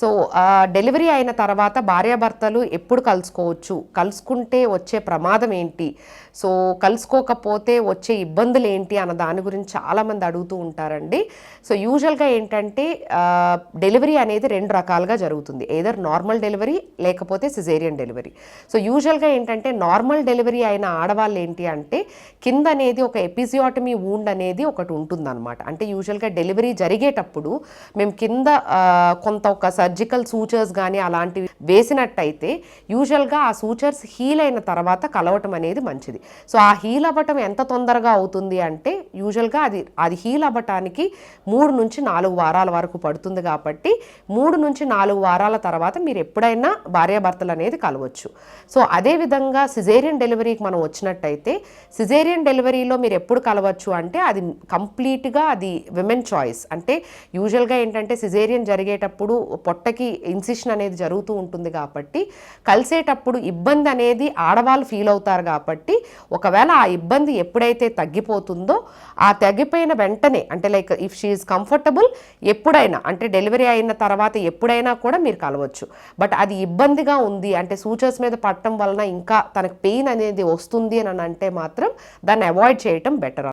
So delivery అయిన తర్వాత భార్యాభర్తలు ఎప్పుడు కలుసుకోవచ్చు, కలుసుకుంటే వచ్చే ప్రమాదం ఏంటి, సో కలుసుకోకపోతే వచ్చే ఇబ్బందులు ఏంటి అన్న దాని గురించి చాలామంది అడుగుతూ ఉంటారండి. సో యూజువల్గా ఏంటంటే డెలివరీ అనేది 2 రకాలుగా జరుగుతుంది, ఏదర్ నార్మల్ డెలివరీ లేకపోతే సిజేరియన్ డెలివరీ. సో యూజువల్గా ఏంటంటే నార్మల్ డెలివరీ అయిన ఆడవాళ్ళు ఏంటి అంటే కింద అనేది ఒక ఎపిజియోటమీ వూండ్ అనేది ఒకటి ఉంటుందన్నమాట. అంటే యూజువల్గా డెలివరీ జరిగేటప్పుడు మేము కింద కొంత ఒక సర్జికల్ సూచర్స్ కానీ అలాంటివి వేసినట్టయితే యూజువల్గా ఆ సూచర్స్ హీల్ అయిన తర్వాత కలవటం అనేది మంచిది. సో ఆ హీల్ అవ్వటం ఎంత తొందరగా అవుతుంది అంటే యూజువల్గా అది హీల్ అవ్వటానికి 3 నుంచి 4 వారాల వరకు పడుతుంది. కాబట్టి 3 నుంచి 4 వారాల తర్వాత మీరు ఎప్పుడైనా భార్యాభర్తలు అనేది కలవచ్చు. సో అదేవిధంగా సిజేరియన్ డెలివరీకి మనం వచ్చినట్టయితే సిజేరియన్ డెలివరీలో మీరు ఎప్పుడు కలవచ్చు అంటే అది కంప్లీట్గా అది విమెన్ చాయిస్. అంటే యూజువల్గా ఏంటంటే సిజేరియన్ జరిగేటప్పుడు పొట్టకి ఇన్సిషన్ అనేది జరుగుతూ ఉంటుంది కాబట్టి కలిసేటప్పుడు ఇబ్బంది అనేది ఆడవాళ్ళు ఫీల్ అవుతారు. కాబట్టి ఒకవేళ ఆ ఇబ్బంది ఎప్పుడైతే తగ్గిపోతుందో ఆ తగ్గిపోయిన వెంటనే అంటే like if she is comfortable ఎప్పుడైనా అంటే డెలివరీ అయిన తర్వాత ఎప్పుడైనా కూడా మీరు కలవచ్చు. బట్ అది ఇబ్బందిగా ఉంది అంటే సూచర్స్ మీద పడటం వలన ఇంకా తనకు పెయిన్ అనేది వస్తుంది అని అంటే మాత్రం దాన్ని అవాయిడ్ చేయటం బెటర్.